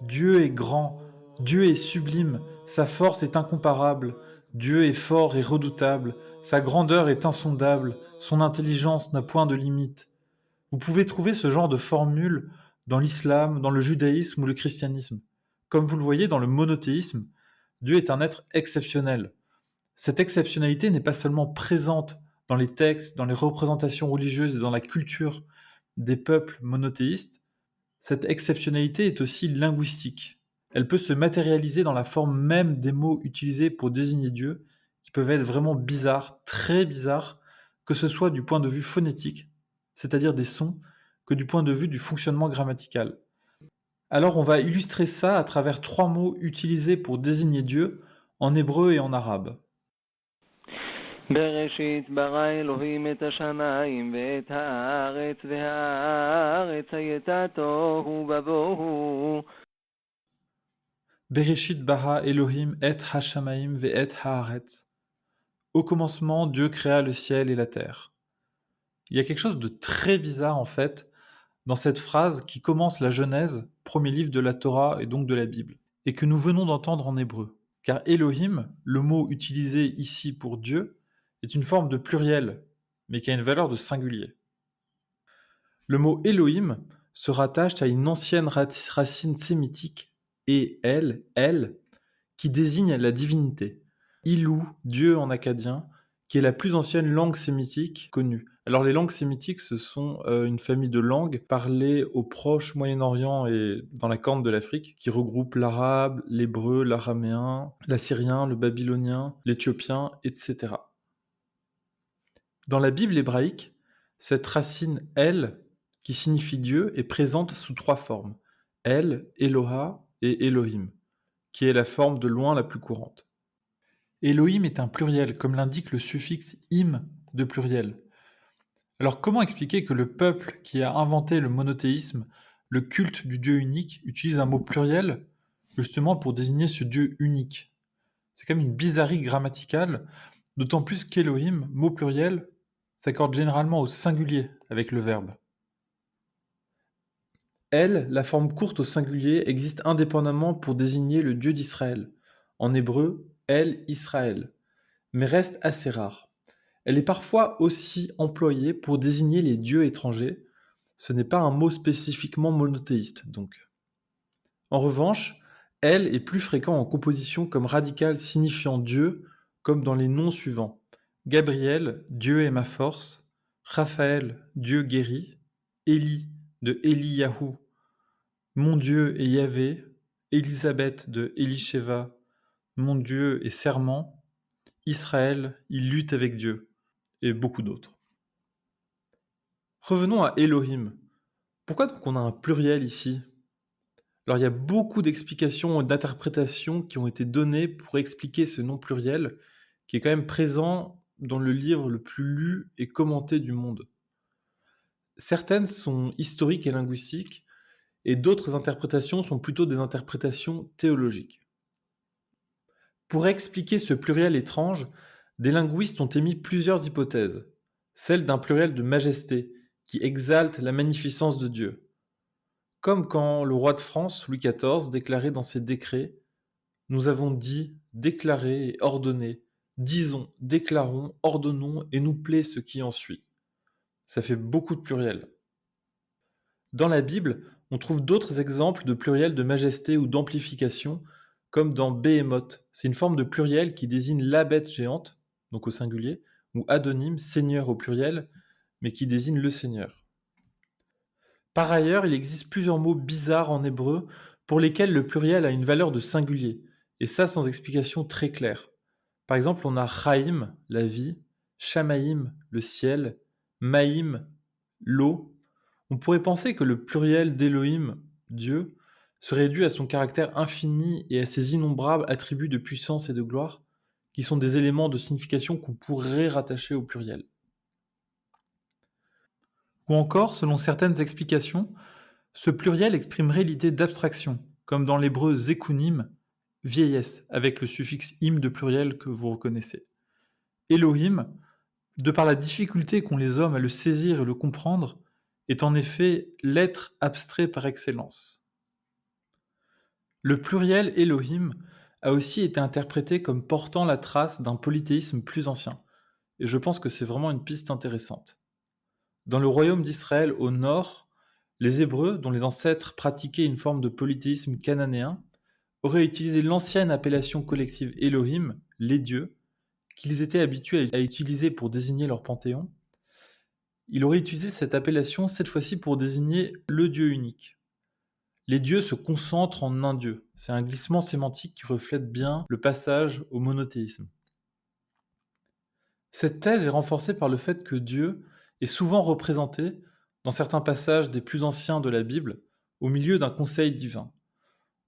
Dieu est grand, Dieu est sublime, sa force est incomparable, Dieu est fort et redoutable, sa grandeur est insondable, son intelligence n'a point de limite. Vous pouvez trouver ce genre de formule dans l'islam, dans le judaïsme ou le christianisme. Comme vous le voyez dans le monothéisme, Dieu est un être exceptionnel. Cette exceptionnalité n'est pas seulement présente dans les textes, dans les représentations religieuses et dans la culture des peuples monothéistes, cette exceptionnalité est aussi linguistique. Elle peut se matérialiser dans la forme même des mots utilisés pour désigner Dieu, qui peuvent être vraiment bizarres, très bizarres, que ce soit du point de vue phonétique, c'est-à-dire des sons, que du point de vue du fonctionnement grammatical. Alors on va illustrer ça à travers trois mots utilisés pour désigner Dieu en hébreu et en arabe. בראשית ברא אלוהים את השמיים ואת הארץ, והארץ הייתה תוהו ובוהו. Bereshit bara Elohim et hashamaim ve'et haaretz. Au commencement, Dieu créa le ciel et la terre. Il y a quelque chose de très bizarre en fait dans cette phrase qui commence la Genèse, premier livre de la Torah et donc de la Bible, et que nous venons d'entendre en hébreu. Car Elohim, le mot utilisé ici pour Dieu, est une forme de pluriel, mais qui a une valeur de singulier. Le mot Elohim se rattache à une ancienne racine sémitique, et el, qui désigne la divinité. Ilou, Dieu en akkadien, qui est la plus ancienne langue sémitique connue. Alors les langues sémitiques, ce sont une famille de langues parlées au Proche Moyen-Orient et dans la Corne de l'Afrique, qui regroupent l'arabe, l'hébreu, l'araméen, l'assyrien, le babylonien, l'éthiopien, etc. Dans la Bible hébraïque, cette racine El, qui signifie Dieu, est présente sous trois formes. El, Eloha et Elohim, qui est la forme de loin la plus courante. Elohim est un pluriel, comme l'indique le suffixe im de pluriel. Alors comment expliquer que le peuple qui a inventé le monothéisme, le culte du Dieu unique, utilise un mot pluriel justement pour désigner ce Dieu unique? C'est quand même une bizarrerie grammaticale, d'autant plus qu'Elohim, mot pluriel, s'accorde généralement au singulier avec le verbe. El, la forme courte au singulier, existe indépendamment pour désigner le Dieu d'Israël. En hébreu, El Israël, mais reste assez rare. Elle est parfois aussi employée pour désigner les dieux étrangers. Ce n'est pas un mot spécifiquement monothéiste, donc. En revanche, elle est plus fréquent en composition comme radical signifiant Dieu, comme dans les noms suivants. Gabriel, Dieu est ma force. Raphaël, Dieu guérit. Élie, de Eliyahu, mon Dieu est Yahvé. Élisabeth, de Elisheva, mon Dieu est serment. Israël, il lutte avec Dieu. Et beaucoup d'autres. Revenons à Elohim. Pourquoi donc on a un pluriel ici? Alors il y a beaucoup d'explications et d'interprétations qui ont été données pour expliquer ce nom pluriel, qui est quand même présent dans le livre le plus lu et commenté du monde. Certaines sont historiques et linguistiques, et d'autres interprétations sont plutôt des interprétations théologiques. Pour expliquer ce pluriel étrange, des linguistes ont émis plusieurs hypothèses. Celle d'un pluriel de majesté, qui exalte la magnificence de Dieu. Comme quand le roi de France, Louis XIV, déclarait dans ses décrets « Nous avons dit, déclaré et ordonné, disons, déclarons, ordonnons et nous plaît ce qui en suit. » Ça fait beaucoup de pluriels. Dans la Bible, on trouve d'autres exemples de pluriels de majesté ou d'amplification, comme dans Béhémoth. C'est une forme de pluriel qui désigne la bête géante, donc au singulier, ou Adonim, Seigneur au pluriel, mais qui désigne le Seigneur. Par ailleurs, il existe plusieurs mots bizarres en hébreu pour lesquels le pluriel a une valeur de singulier, et ça sans explication très claire. Par exemple, on a Chaim, la vie, Shamaïm, le ciel, Maïm, l'eau. On pourrait penser que le pluriel d'Elohim, Dieu, serait dû à son caractère infini et à ses innombrables attributs de puissance et de gloire, qui sont des éléments de signification qu'on pourrait rattacher au pluriel. Ou encore, selon certaines explications, ce pluriel exprimerait l'idée d'abstraction, comme dans l'hébreu zekunim, vieillesse, avec le suffixe im de pluriel que vous reconnaissez. Elohim, de par la difficulté qu'ont les hommes à le saisir et le comprendre, est en effet l'être abstrait par excellence. Le pluriel Elohim a aussi été interprété comme portant la trace d'un polythéisme plus ancien, et je pense que c'est vraiment une piste intéressante. Dans le royaume d'Israël au nord, les Hébreux, dont les ancêtres pratiquaient une forme de polythéisme cananéen, auraient utilisé l'ancienne appellation collective Elohim, les dieux, qu'ils étaient habitués à utiliser pour désigner leur panthéon. Ils auraient utilisé cette appellation cette fois-ci pour désigner le Dieu unique. Les dieux se concentrent en un Dieu. C'est un glissement sémantique qui reflète bien le passage au monothéisme. Cette thèse est renforcée par le fait que Dieu est souvent représenté, dans certains passages des plus anciens de la Bible, au milieu d'un conseil divin.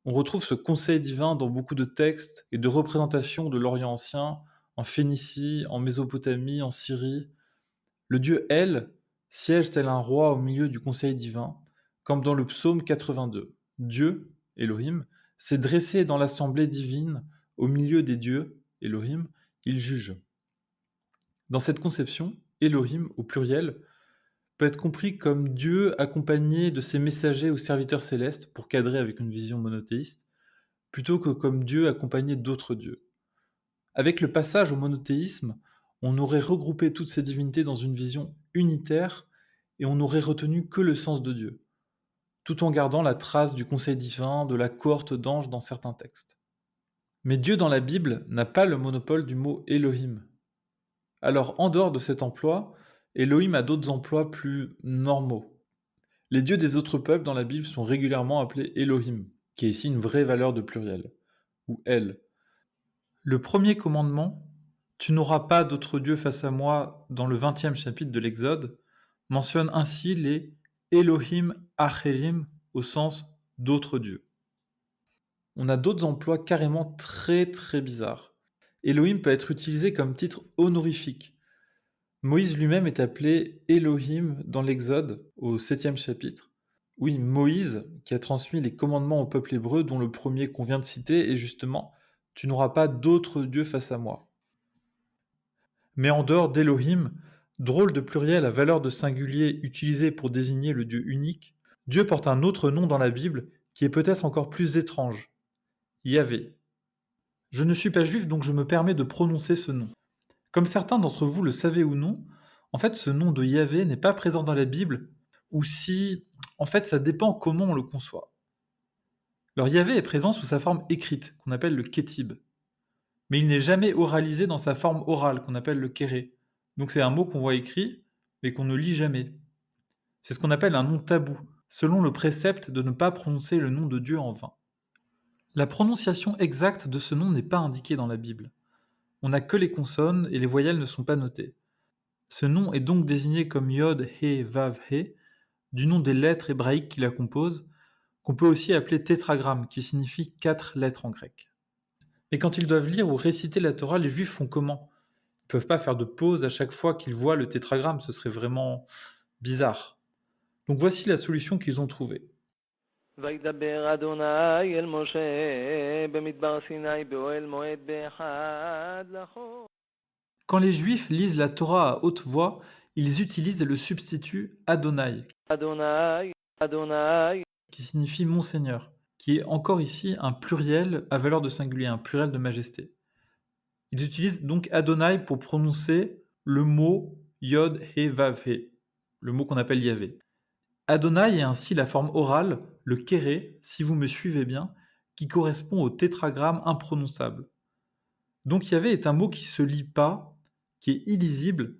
On retrouve ce conseil divin dans beaucoup de textes et de représentations de l'Orient ancien, en Phénicie, en Mésopotamie, en Syrie. Le dieu El siège tel un roi au milieu du conseil divin, comme dans le psaume 82. Dieu, Elohim, s'est dressé dans l'assemblée divine, au milieu des dieux, Elohim, il juge. Dans cette conception, Elohim, au pluriel, peut être compris comme Dieu accompagné de ses messagers ou serviteurs célestes, pour cadrer avec une vision monothéiste, plutôt que comme Dieu accompagné d'autres dieux. Avec le passage au monothéisme, on aurait regroupé toutes ces divinités dans une vision unitaire et on n'aurait retenu que le sens de Dieu, tout en gardant la trace du conseil divin, de la cohorte d'anges dans certains textes. Mais Dieu dans la Bible n'a pas le monopole du mot Elohim. Alors en dehors de cet emploi, Elohim a d'autres emplois plus normaux. Les dieux des autres peuples dans la Bible sont régulièrement appelés Elohim, qui est ici une vraie valeur de pluriel, ou El. Le premier commandement, tu n'auras pas d'autre Dieu face à moi, dans le 20e chapitre de l'Exode, mentionne ainsi les Elohim Acherim au sens d'autres dieux. On a d'autres emplois carrément très très bizarres. Elohim peut être utilisé comme titre honorifique. Moïse lui-même est appelé Elohim dans l'Exode au 7e chapitre. Oui, Moïse, qui a transmis les commandements au peuple hébreu, dont le premier qu'on vient de citer est justement « Tu n'auras pas d'autre Dieu face à moi ». Mais en dehors d'Elohim, drôle de pluriel à valeur de singulier utilisé pour désigner le Dieu unique, Dieu porte un autre nom dans la Bible qui est peut-être encore plus étrange, Yahvé. Je ne suis pas juif donc je me permets de prononcer ce nom. Comme certains d'entre vous le savez ou non, en fait ce nom de Yahvé n'est pas présent dans la Bible, ou si, en fait ça dépend comment on le conçoit. Alors Yahvé est présent sous sa forme écrite, qu'on appelle le Kétib. Mais il n'est jamais oralisé dans sa forme orale, qu'on appelle le kéré. Donc c'est un mot qu'on voit écrit, mais qu'on ne lit jamais. C'est ce qu'on appelle un nom tabou, selon le précepte de ne pas prononcer le nom de Dieu en vain. La prononciation exacte de ce nom n'est pas indiquée dans la Bible. On n'a que les consonnes et les voyelles ne sont pas notées. Ce nom est donc désigné comme Yod, He, Vav, He, du nom des lettres hébraïques qui la composent, qu'on peut aussi appeler tétragramme, qui signifie 4 lettres en grec. Mais quand ils doivent lire ou réciter la Torah, les Juifs font comment? Ils peuvent pas faire de pause à chaque fois qu'ils voient le tétragramme, ce serait vraiment bizarre. Donc voici la solution qu'ils ont trouvée. וידבר אדוני אל משה במדבר סיני באוהל מועד באחד לחודש. Quand les Juifs lisent la Torah à haute voix, ils utilisent le substitut Adonai, אדוני, אדוני, qui signifie Mon Seigneur, qui est encore ici un pluriel à valeur de singulier, un pluriel de majesté. Ils utilisent donc Adonai pour prononcer le mot Yod, He, Vav, He, le mot qu'on appelle Yahvé. Adonai est ainsi la forme orale, le kéré, si vous me suivez bien, qui correspond au tétragramme imprononçable. Donc Yahvé est un mot qui se lit pas, qui est illisible,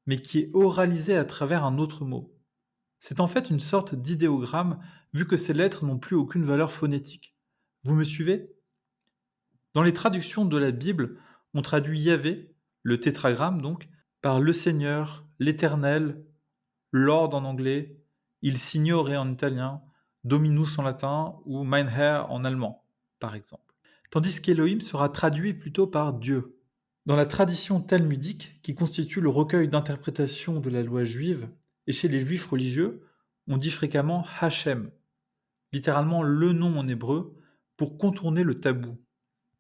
mais qui est oralisé à travers un autre mot. C'est en fait une sorte d'idéogramme, vu que ces lettres n'ont plus aucune valeur phonétique. Vous me suivez? Dans les traductions de la Bible, on traduit Yahvé, le tétragramme donc, par le Seigneur, l'Éternel, Lord en anglais, Il Signore en italien, Dominus en latin ou Mein Herr en allemand, par exemple. Tandis qu'Elohim sera traduit plutôt par Dieu. Dans la tradition talmudique, qui constitue le recueil d'interprétation de la loi juive, et chez les juifs religieux, on dit fréquemment Hachem, littéralement le nom en hébreu, pour contourner le tabou.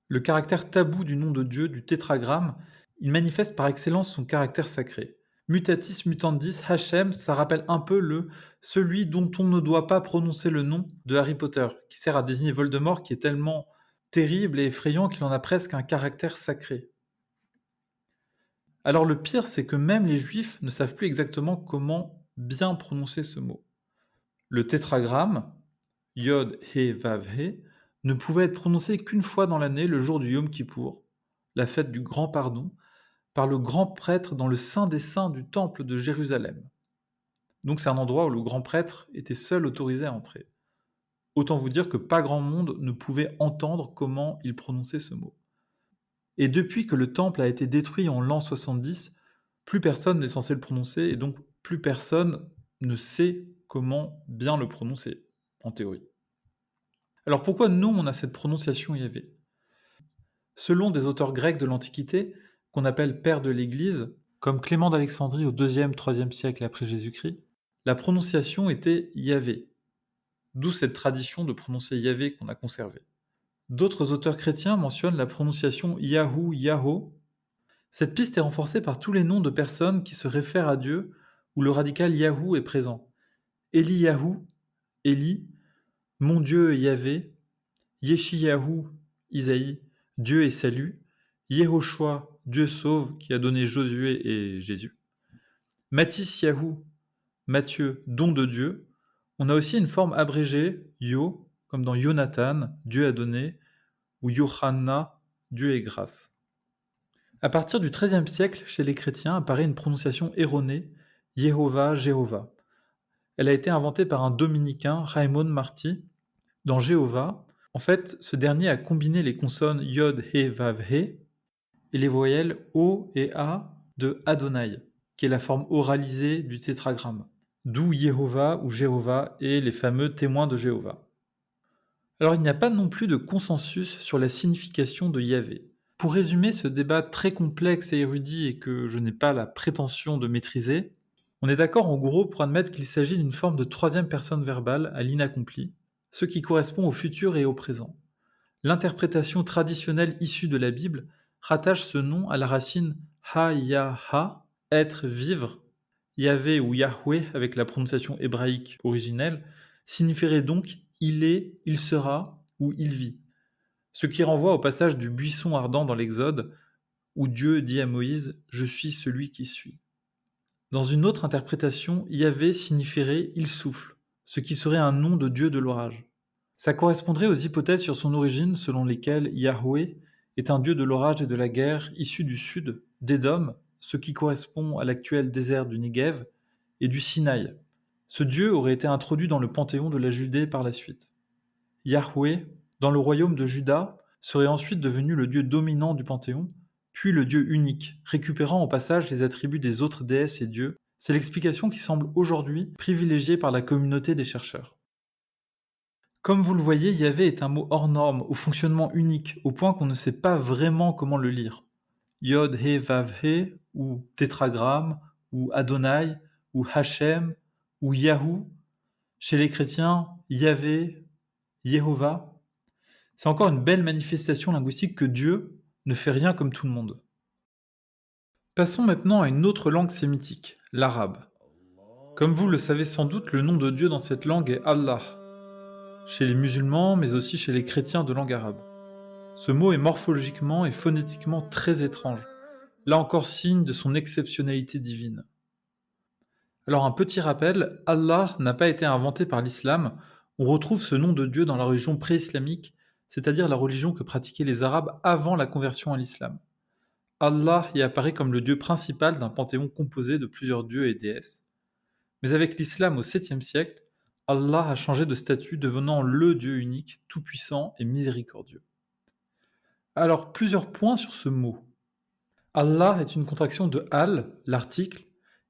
Le caractère tabou du nom de Dieu, du tétragramme, il manifeste par excellence son caractère sacré. Mutatis mutandis, Hachem, ça rappelle un peu celui dont on ne doit pas prononcer le nom de Harry Potter, qui sert à désigner Voldemort, qui est tellement terrible et effrayant qu'il en a presque un caractère sacré. Alors le pire, c'est que même les juifs ne savent plus exactement comment bien prononcer ce mot. Le tétragramme, Yod, He, Vav, He, ne pouvait être prononcé qu'une fois dans l'année, le jour du Yom Kippour, la fête du grand pardon, par le grand prêtre dans le Saint des Saints du temple de Jérusalem. Donc c'est un endroit où le grand prêtre était seul autorisé à entrer. Autant vous dire que pas grand monde ne pouvait entendre comment il prononçait ce mot. Et depuis que le temple a été détruit en l'an 70, plus personne n'est censé le prononcer, et donc plus personne ne sait comment bien le prononcer, en théorie. Alors pourquoi nous, on a cette prononciation Yahvé? Selon des auteurs grecs de l'Antiquité, qu'on appelle pères de l'Église, comme Clément d'Alexandrie au 2e, 3e siècle après Jésus-Christ, la prononciation était Yahvé, d'où cette tradition de prononcer Yahvé qu'on a conservée. D'autres auteurs chrétiens mentionnent la prononciation Yahou, Yahoo. Cette piste est renforcée par tous les noms de personnes qui se réfèrent à Dieu où le radical Yahou est présent. Eliyahu, Élie, mon Dieu Yahvé, Yeshiyahu, Isaïe, Dieu et salut, Yehoshua, Dieu sauve, qui a donné Josué et Jésus, Matthisyahu, Matthieu, don de Dieu. On a aussi une forme abrégée, Yo, comme dans Jonathan, Dieu a donné, ou Yohanna, Dieu est grâce. À partir du XIIIe siècle, chez les chrétiens, apparaît une prononciation erronée, Yehovah, Jéhovah. Elle a été inventée par un dominicain, Raymond Marty. Dans Jéhovah, en fait, ce dernier a combiné les consonnes Yod, He, Vav, He et les voyelles O et A de Adonai, qui est la forme oralisée du tétragramme. D'où Yehovah ou Jéhovah et les fameux témoins de Jéhovah. Alors il n'y a pas non plus de consensus sur la signification de Yahvé. Pour résumer ce débat très complexe et érudit et que je n'ai pas la prétention de maîtriser, on est d'accord en gros pour admettre qu'il s'agit d'une forme de troisième personne verbale à l'inaccompli, ce qui correspond au futur et au présent. L'interprétation traditionnelle issue de la Bible rattache ce nom à la racine ha-ya-ha, être, vivre. Yahvé ou Yahweh, avec la prononciation hébraïque originelle, signifierait donc il est, il sera ou il vit. Ce qui renvoie au passage du buisson ardent dans l'Exode, où Dieu dit à Moïse « Je suis celui qui suis ». Dans une autre interprétation, Yahvé signifierait « il souffle », ce qui serait un nom de Dieu de l'orage. Ça correspondrait aux hypothèses sur son origine selon lesquelles Yahweh est un dieu de l'orage et de la guerre issu du sud, d'Édom, ce qui correspond à l'actuel désert du Negev, et du Sinaï. Ce dieu aurait été introduit dans le panthéon de la Judée par la suite. Yahweh, dans le royaume de Juda, serait ensuite devenu le dieu dominant du panthéon, puis le dieu unique, récupérant au passage les attributs des autres déesses et dieux. C'est l'explication qui semble aujourd'hui privilégiée par la communauté des chercheurs. Comme vous le voyez, Yahvé est un mot hors norme, au fonctionnement unique, au point qu'on ne sait pas vraiment comment le lire. Yod, He, Vav, He, ou tétragramme, ou Adonai, ou Hachem, ou Yahou. Chez les chrétiens, Yahvé, Yehovah. C'est encore une belle manifestation linguistique que Dieu ne fait rien comme tout le monde. Passons maintenant à une autre langue sémitique, l'arabe. Comme vous le savez sans doute, le nom de Dieu dans cette langue est Allah, chez les musulmans, mais aussi chez les chrétiens de langue arabe. Ce mot est morphologiquement et phonétiquement très étrange, là encore signe de son exceptionnalité divine. Alors un petit rappel, Allah n'a pas été inventé par l'islam, on retrouve ce nom de Dieu dans la religion pré-islamique, c'est-à-dire la religion que pratiquaient les Arabes avant la conversion à l'islam. Allah y apparaît comme le dieu principal d'un panthéon composé de plusieurs dieux et déesses. Mais avec l'islam au 7e siècle, Allah a changé de statut, devenant le Dieu unique, tout-puissant et miséricordieux. Alors, plusieurs points sur ce mot. Allah est une contraction de Al, l'article,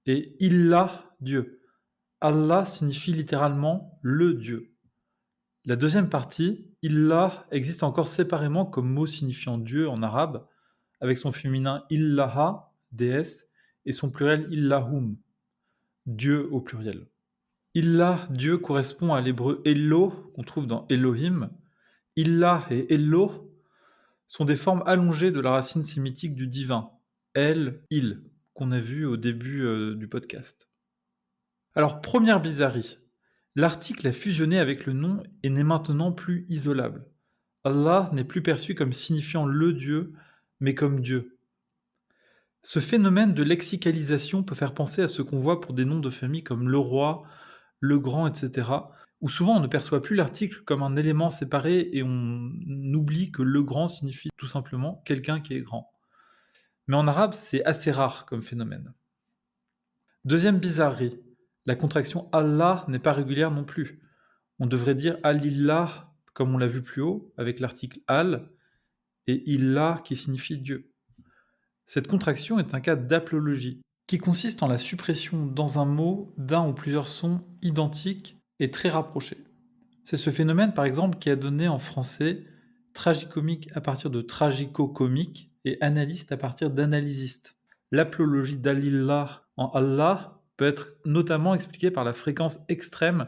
et Illah, Dieu. Allah signifie littéralement le Dieu. La deuxième partie, Illah, existe encore séparément comme mot signifiant Dieu en arabe, avec son féminin Illaha, déesse, et son pluriel Illahum, Dieu au pluriel. Illah, Dieu, correspond à l'hébreu Elo, qu'on trouve dans Elohim. Illah et Elo sont des formes allongées de la racine sémitique du divin, El, Il, qu'on a vues au début du podcast. Alors, première bizarrerie, l'article a fusionné avec le nom et n'est maintenant plus isolable. Allah n'est plus perçu comme signifiant le Dieu, mais comme Dieu. Ce phénomène de lexicalisation peut faire penser à ce qu'on voit pour des noms de famille comme le roi, le grand, etc., où souvent on ne perçoit plus l'article comme un élément séparé et on oublie que le grand signifie tout simplement quelqu'un qui est grand. Mais en arabe, c'est assez rare comme phénomène. Deuxième bizarrerie, la contraction Allah n'est pas régulière non plus. On devrait dire Alillah, comme on l'a vu plus haut, avec l'article Al, et Illah qui signifie Dieu. Cette contraction est un cas d'aplologie, qui consiste en la suppression dans un mot d'un ou plusieurs sons identiques et très rapprochés. C'est ce phénomène, par exemple, qui a donné en français tragicomique à partir de tragico-comique et analyste à partir d'analysiste. L'aplologie d'Alillah en Allah peut être notamment expliquée par la fréquence extrême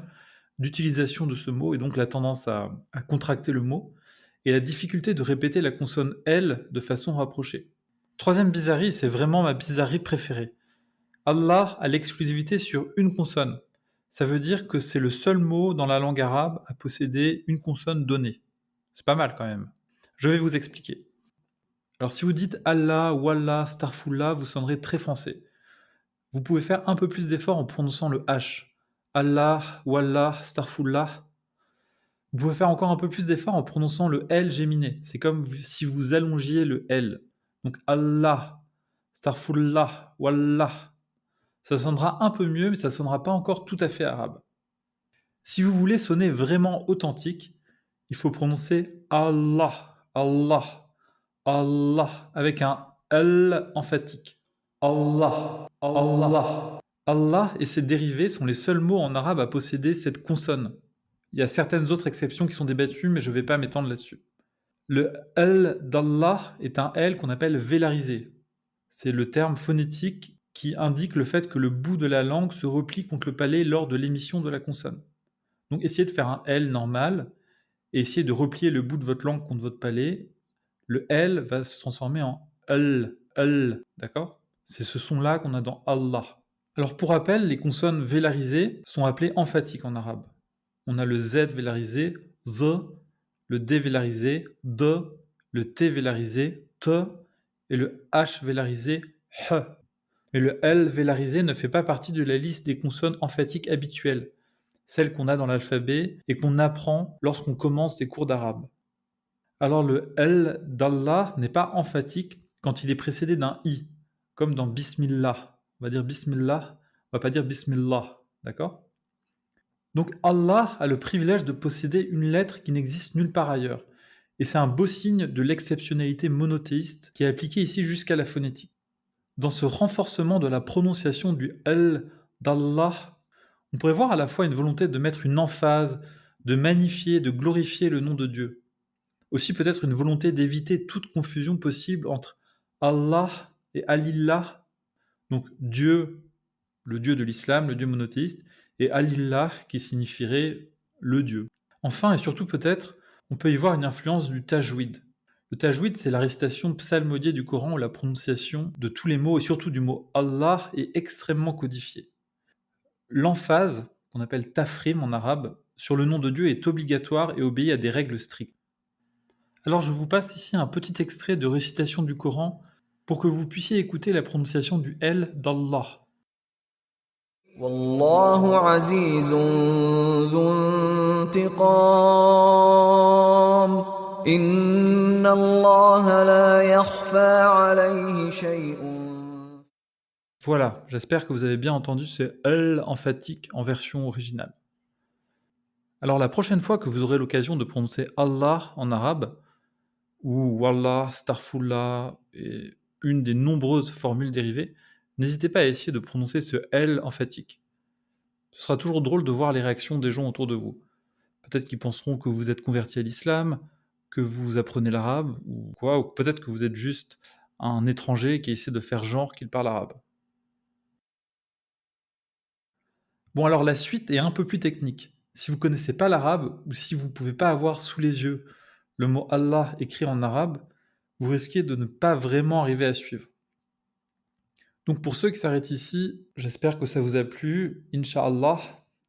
d'utilisation de ce mot et donc la tendance à contracter le mot et la difficulté de répéter la consonne L de façon rapprochée. Troisième bizarrerie, c'est vraiment ma bizarrerie préférée. Allah a l'exclusivité sur une consonne. Ça veut dire que c'est le seul mot dans la langue arabe à posséder une consonne donnée. C'est pas mal quand même. Je vais vous expliquer. Alors si vous dites Allah, Wallah, Starfullah, vous sonnerez très français. Vous pouvez faire un peu plus d'effort en prononçant le H. Allah, Wallah, Starfullah. Vous pouvez faire encore un peu plus d'effort en prononçant le L géminé. C'est comme si vous allongiez le L. Donc Allah, Starfullah, Wallah. Ça sonnera un peu mieux, mais ça sonnera pas encore tout à fait arabe. Si vous voulez sonner vraiment authentique, il faut prononcer Allah, Allah, Allah, avec un L emphatique. Allah, Allah. Allah et ses dérivés sont les seuls mots en arabe à posséder cette consonne. Il y a certaines autres exceptions qui sont débattues, mais je ne vais pas m'étendre là-dessus. Le L d'Allah est un L qu'on appelle vélarisé. C'est le terme phonétique qui indique le fait que le bout de la langue se replie contre le palais lors de l'émission de la consonne. Donc essayez de faire un L normal et essayez de replier le bout de votre langue contre votre palais. Le L va se transformer en L, d'accord? C'est ce son-là qu'on a dans Allah. Alors pour rappel, les consonnes vélarisées sont appelées emphatiques en arabe. On a le Z vélarisé, Z, le D vélarisé, D, le T vélarisé, T, et le H vélarisé, H. Mais le L vélarisé ne fait pas partie de la liste des consonnes emphatiques habituelles, celles qu'on a dans l'alphabet et qu'on apprend lorsqu'on commence des cours d'arabe. Alors le L d'Allah n'est pas emphatique quand il est précédé d'un I, comme dans Bismillah. On va dire Bismillah, on va pas dire Bismillah, d'accord? Donc Allah a le privilège de posséder une lettre qui n'existe nulle part ailleurs. Et c'est un beau signe de l'exceptionnalité monothéiste qui est appliquée ici jusqu'à la phonétique. Dans ce renforcement de la prononciation du L d'Allah, on pourrait voir à la fois une volonté de mettre une emphase, de magnifier, de glorifier le nom de Dieu. Aussi peut-être une volonté d'éviter toute confusion possible entre Allah et Alillah, donc Dieu, le Dieu de l'islam, le Dieu monothéiste, et Alillah qui signifierait le Dieu. Enfin et surtout peut-être, on peut y voir une influence du tajwid. Le tajwid, c'est la récitation psalmodiée du Coran où la prononciation de tous les mots et surtout du mot Allah est extrêmement codifiée. L'emphase, qu'on appelle tafrim en arabe, sur le nom de Dieu est obligatoire et obéit à des règles strictes. Alors je vous passe ici un petit extrait de récitation du Coran pour que vous puissiez écouter la prononciation du L d'Allah. والله عزيز ذو انتقام إن الله لا يخفى عليه شيء. Voilà, j'espère que vous avez bien entendu ce L emphatique en version originale. Alors la prochaine fois que vous aurez l'occasion de prononcer Allah en arabe, ou Wallah, Starfullah, et une des nombreuses formules dérivées, n'hésitez pas à essayer de prononcer ce L emphatique. Ce sera toujours drôle de voir les réactions des gens autour de vous. Peut-être qu'ils penseront que vous êtes converti à l'islam, que vous apprenez l'arabe, ou quoi, ou peut-être que vous êtes juste un étranger qui essaie de faire genre qu'il parle arabe. Bon alors la suite est un peu plus technique. Si vous ne connaissez pas l'arabe, ou si vous ne pouvez pas avoir sous les yeux le mot Allah écrit en arabe, vous risquez de ne pas vraiment arriver à suivre. Donc pour ceux qui s'arrêtent ici, j'espère que ça vous a plu, Inch'Allah,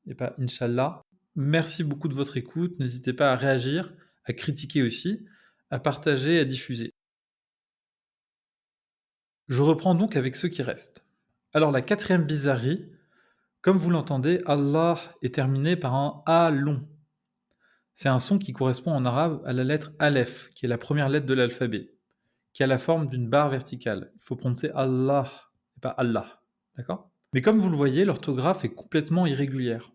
et pas Inch'Allah. Merci beaucoup de votre écoute, n'hésitez pas à réagir, à critiquer aussi, à partager, à diffuser. Je reprends donc avec ceux qui restent. Alors la quatrième bizarrerie, comme vous l'entendez, Allah est terminé par un A long. C'est un son qui correspond en arabe à la lettre Aleph, qui est la première lettre de l'alphabet, qui a la forme d'une barre verticale. Il faut prononcer Allah, et pas Allah. D'accord? Mais comme vous le voyez, l'orthographe est complètement irrégulière.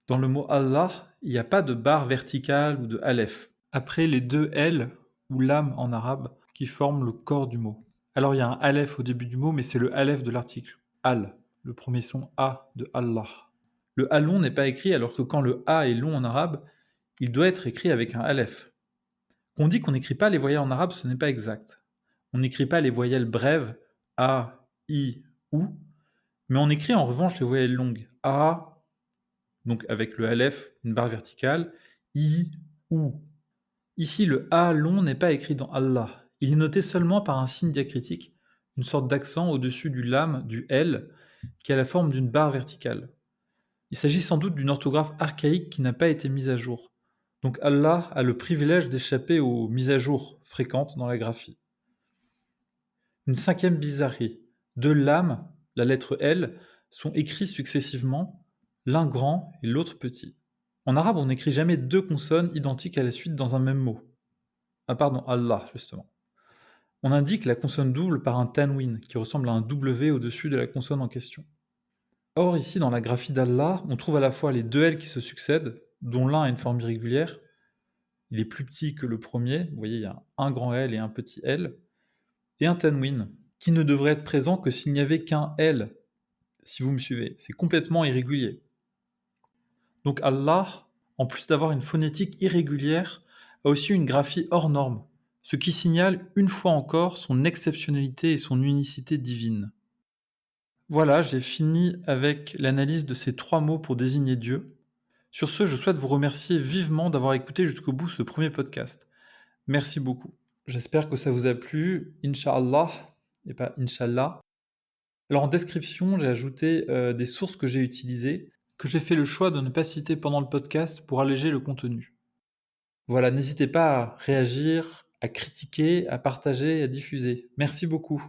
Dans le mot Allah, il n'y a pas de barre verticale ou de Aleph, après les deux L ou lam en arabe qui forment le corps du mot. Alors il y a un Aleph au début du mot, mais c'est le Aleph de l'article. Al, le premier son A de Allah. Le A long n'est pas écrit alors que quand le A est long en arabe, il doit être écrit avec un Aleph. Qu'on dit qu'on n'écrit pas les voyelles en arabe, ce n'est pas exact. On n'écrit pas les voyelles brèves A, I, OU, mais on écrit en revanche les voyelles longues A, donc avec le Aleph, une barre verticale, I, OU. Ici, le A long n'est pas écrit dans Allah. Il est noté seulement par un signe diacritique, une sorte d'accent au-dessus du lam, du L, qui a la forme d'une barre verticale. Il s'agit sans doute d'une orthographe archaïque qui n'a pas été mise à jour. Donc Allah a le privilège d'échapper aux mises à jour fréquentes dans la graphie. Une cinquième bizarrerie. Deux lames, la lettre L, sont écrits successivement, l'un grand et l'autre petit. En arabe, on n'écrit jamais deux consonnes identiques à la suite dans un même mot. Ah pardon, Allah, justement. On indique la consonne double par un tanwin, qui ressemble à un W au-dessus de la consonne en question. Or, ici, dans la graphie d'Allah, on trouve à la fois les deux L qui se succèdent, dont l'un a une forme irrégulière. Il est plus petit que le premier, vous voyez, il y a un grand L et un petit L, et un tanwin, qui ne devrait être présent que s'il n'y avait qu'un L, si vous me suivez. C'est complètement irrégulier. Donc Allah, en plus d'avoir une phonétique irrégulière, a aussi une graphie hors norme, ce qui signale une fois encore son exceptionnalité et son unicité divine. Voilà, j'ai fini avec l'analyse de ces trois mots pour désigner Dieu. Sur ce, je souhaite vous remercier vivement d'avoir écouté jusqu'au bout ce premier podcast. Merci beaucoup. J'espère que ça vous a plu, Inch'Allah, et pas Inch'Allah. Alors en description, j'ai ajouté des sources que j'ai utilisées, que j'ai fait le choix de ne pas citer pendant le podcast pour alléger le contenu. Voilà, n'hésitez pas à réagir, à critiquer, à partager, à diffuser. Merci beaucoup.